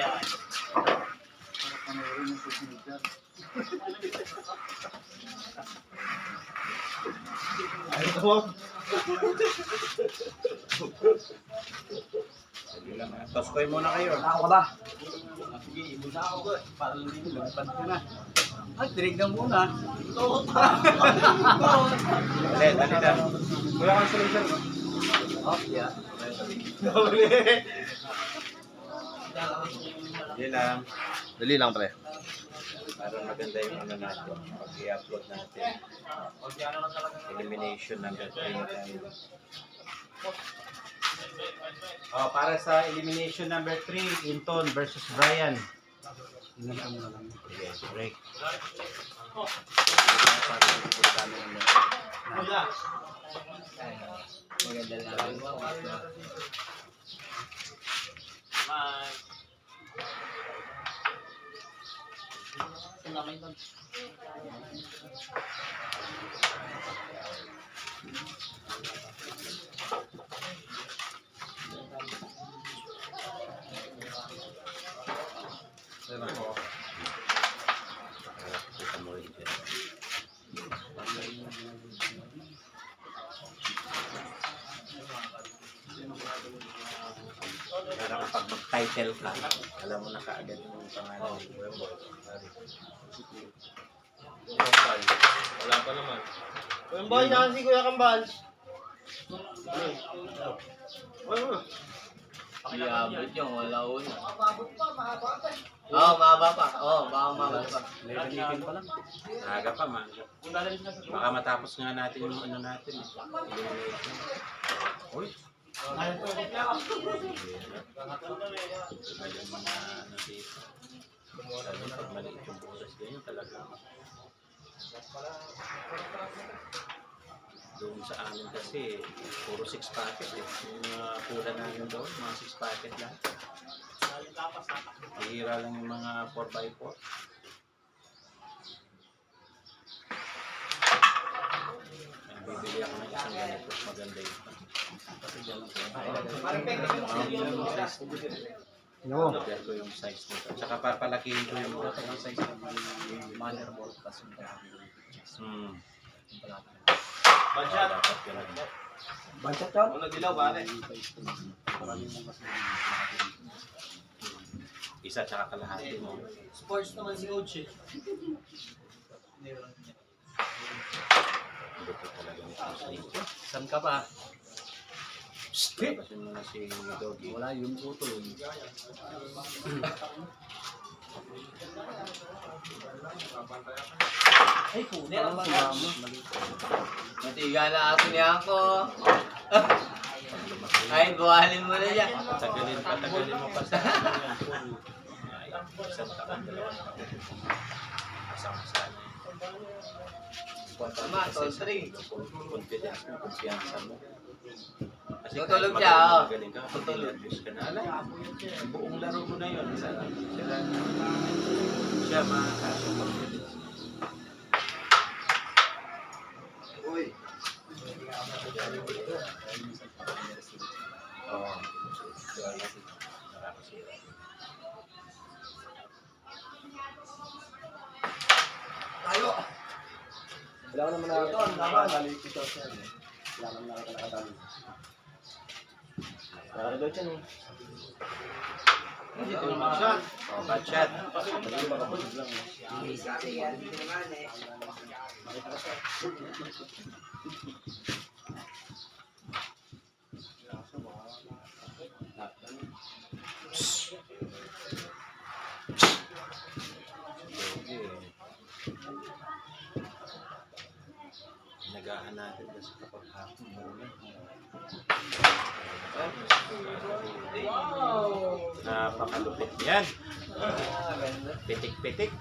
yan. Toskoy muna kayo. Ako ka ba? Sige, ibon na ako. Para lang dito, lumipad ka na. Ay, dirig na muna. Dali, dali lang. Kuya consolation. Oh, yeah. Dali lang. Dali lang, pre. Para maganda yung ano natin. Pag i-upload natin. Elimination number 3 na tayo. Oh, para sa elimination number 3, Inton versus Brian. Sige, break. Maganda lang. Kita mo rin dyan. Para kapag mag-title ka, alam mo na kaagad yung pangalan ng Kuya Boy. Wala pa naman. Kuya Boy, saan si Kuya Kambal? Iabot yung wala una. Oo, mahaba pa. Oo, baka mahaba pa. Aga pa, maaga. Baka matapos nga natin yung ano natin. Elimination. Uy! Yung mga ano dito. Sabi pag maliit yung butas ganyan talaga. Doon sa amin kasi, puro 6 packet eh. Yung mga pula namin doon, mga 6 packet lang. Hihira lang yung mga 4x4. Bibili ako ng isang ganito, maganda yun. No. Order ko yung size nito. Tsaka papalakihin ko yung size ng Motherboard kasi Budget. Dapat yun. Bansat yun? Ano dilaw, pare? Isa tsaka kalahati mo. Sports naman si Coach eh. Hindi ko talaga nito. Saan ka ba? Lapasin mo na si Doggy. Wala yung puto yun. Ay, kunin ang mga. Matigala ako niya ako. Ay, buhalin mo na yan. Patagalin mo pa sa isang taon, dalawang taon. Kasama-sama. Tama, tol 3. Confidence mo, kumpiyansa mo. Kasi Tutulog kahit siya, oh. magaling ka, tutulog ka na. Alam, ang buong laro mo na yun. Siya, makakasya confidence. Uy. Oo. Tayo! Wala ka naman nakakadali ko siya. Wala naman nakakadali. Nakakadali siya eh. Ito naman siya. Oh, bad shot. Hindi makapagod lang. Nagahan natin kasi kapag hapon muna. Napakalupit yan. Pitik-pitik.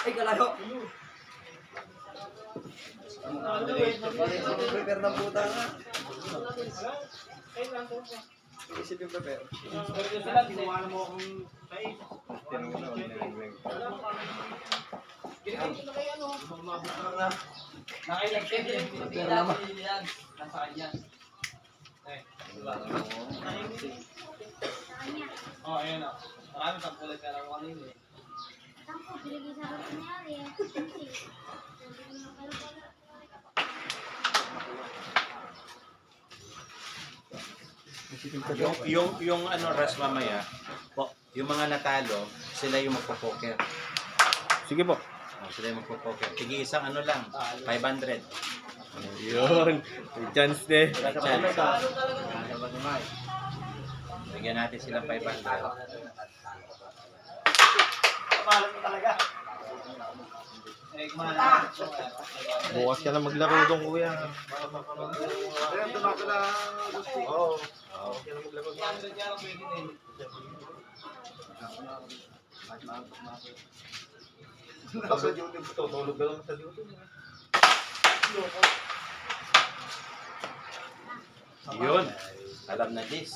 Ay, kalayo! Prepare ng puta nga. Isip yung prepare. Oh, ayan o. Marami pang kulay ka lang kanina eh. Yung ano, Ras, mamaya, yung mga natalo, sila yung magpo-poker. Sige po. Oh, sila yung magpo-poker. Tige isang ano lang, 500. Yun. May chance din. May chance. Bigyan natin silang 500. Papalam mo talaga. Bukas ka na maglaro doon, kuya. Ayan, tumako na gusto. Oo. Nasa YouTube, tutulog ka lang sa YouTube. Yun. Alam na this.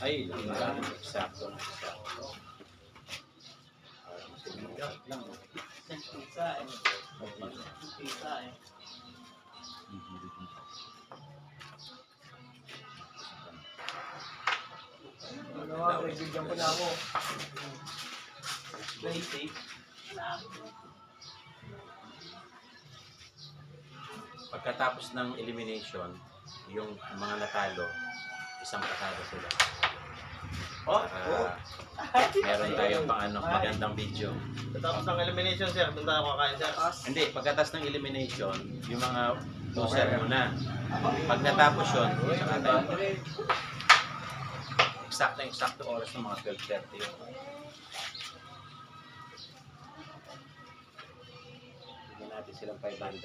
Ay, lang. Eksakto. Bigyan ko na ako. Play safe. Pagkatapos ng elimination, yung mga natalo, isang pasada sila. Meron tayong pang ano, magandang video. Tapos ng elimination, sir. Doon tayo kakain, sir. Hindi, pagkatapos ng elimination, yung mga loser muna. Pag natapos yun, saka tayo. Eksakto oras ng mga 12:30 yun. Bigyan natin silang 500.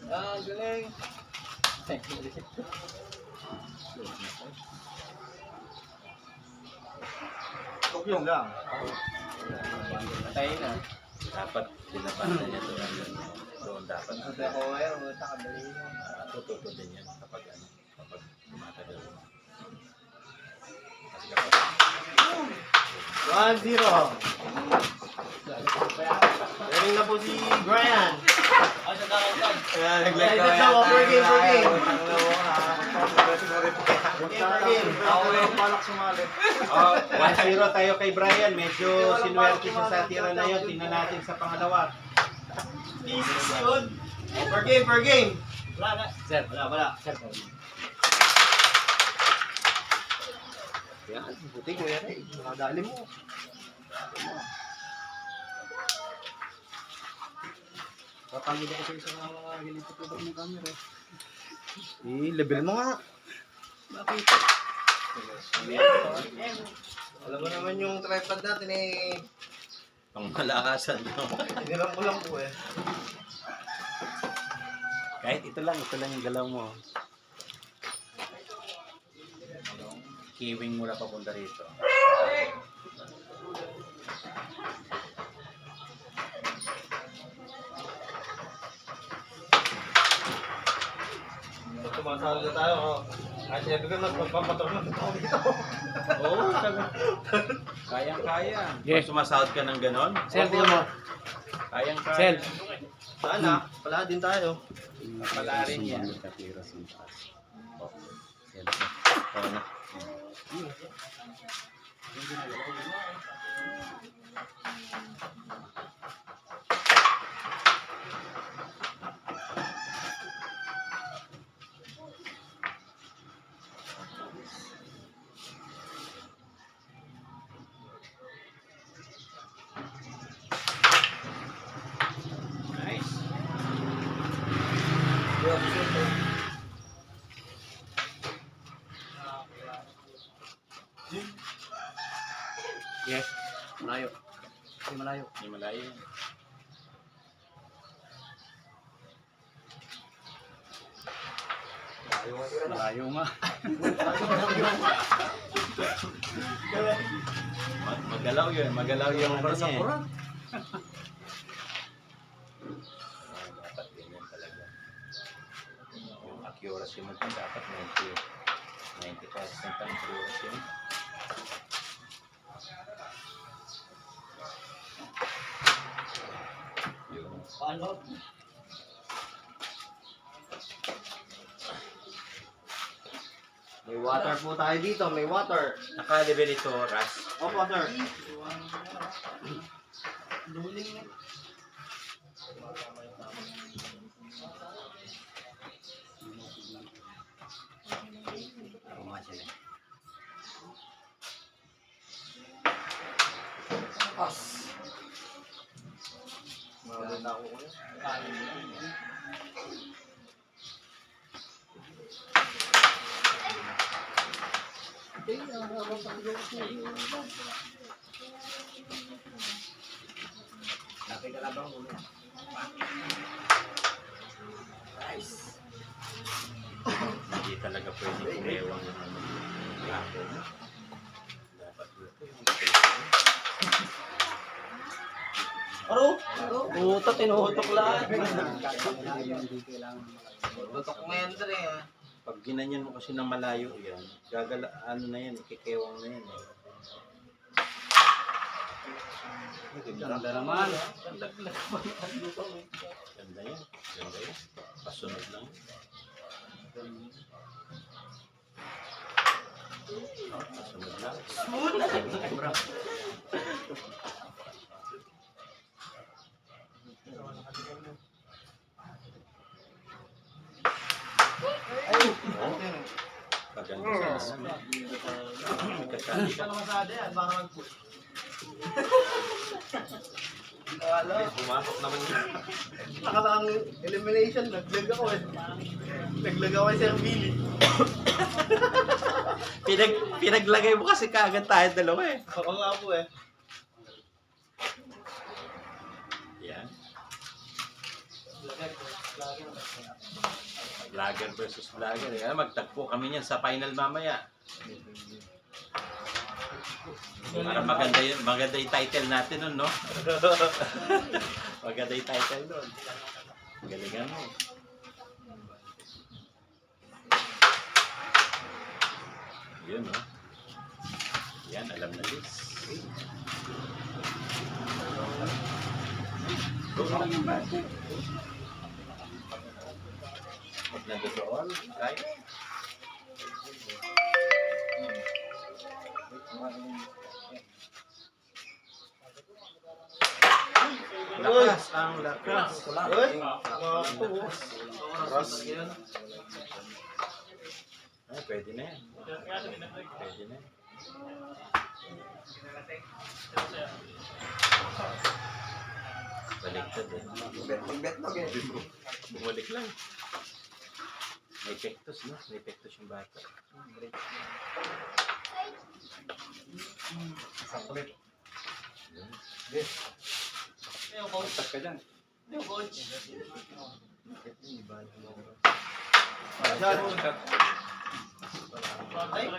Galing. Yun lang. Patay na. Dapat pinapanda niya doon dapat. Sabi ko ngayon, takabali mo. Tututo din yan kapag tumatagal. Kasi kapag 1-0. Galing na po si Brian. Nag-like Let's go, per game. Ako yung palak sumali. 1-0 tayo kay Brian. Medyo sinuwerte siya sa tira na yun. Tingnan natin sa pangalawa. Thesis yun. Per game. Wala na. Sir. Wala. Sir. Yan, buti ko yan eh. Nakadali mo. Papagod ako sa isang mga ganito po ng camera. Level mo nga. Bakit? Alam mo naman yung tripod natin eh. Pang malakasan. No? Inilang ko lang po eh. Kahit ito lang yung galaw mo. Kiwing mula papunta rito. Tumasalo na tayo. Kahit sabi ko, magpapatulong na ako dito. Oo, kayang-kaya. Yeah. Pag sumasahod ka ng ganon, Sir, tingnan mo. kayang-kaya. Sel. Sana, pala din tayo. Pala rin yan. Yes. Malayo. Hindi malayo. Hindi malayo yan. Malayo nga. Magalaw yun. Magalaw yung ano niya eh. Dapat ganyan talaga. Yung accuracy Susunod na dapat 90% ang fluorescent yun. Yun. Paano? May water po tayo dito, may water. Naka-level ito, Ras. Opo, sir. Maganda ako ko yun. Lapit ka lang ulo. Hindi talaga pwede kumewang yung ano. Lapo. Dapat dito yung Aro? Puta, tinutok lang. Tutok mo yan dre ah. pag ginanyan mo kasi ng malayo yan, gagala, ano na yan, ikikewang na yan. Ganda naman. Ganda yan, ganda yan. Pasunod lang. Pasunod lang. Paganda sa naman. Kasali ka. Pumasok naman yun. Nakataang elimination, naglag ako eh. Naglag ako kay Sir Billy. Pinaglagay mo kasi kaagad tayo dalawa eh. Oo nga po eh. Yan. Vlogger versus vlogger. Eh. Magtagpo kami niyan sa final mamaya. Para maganda yung title natin nun, no? Maganda yung title nun. Galingan mo. Yun, no? Yan, alam na Liz. Pag nandoon, right? Lakas ang lakas. Uy! Ay, pwede na yan. Pwede na yan. Baliktad eh. Mag-bet eh. Bumalik lang. May pektos, no? May pektos yung bata. Saklit. Yung coach. Tag ka dyan. Yung coach. Ay.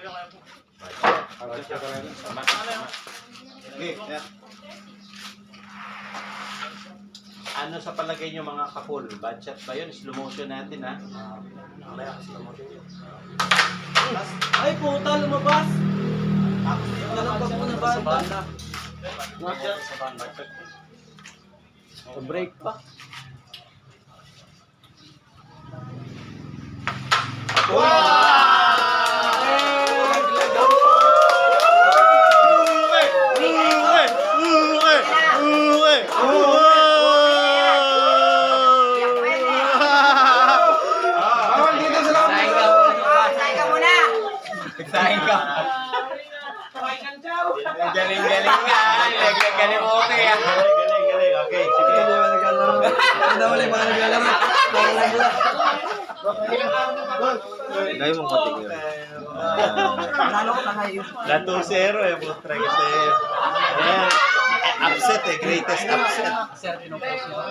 Sama. Okay, yeah. Ano sa palagay nyo mga kapul? Bad shot ba yun? Slow motion natin ha? Ay, puta, lumabas! Nalabag mo na banda. Sa break pa. Excited ka. Galing-galing nga. Galing okay ah. Galing. Okay, sige. Gaya mong kating yun. Na 2-0 eh. Putra kasi. Ayan. Upset eh. Greatest upset.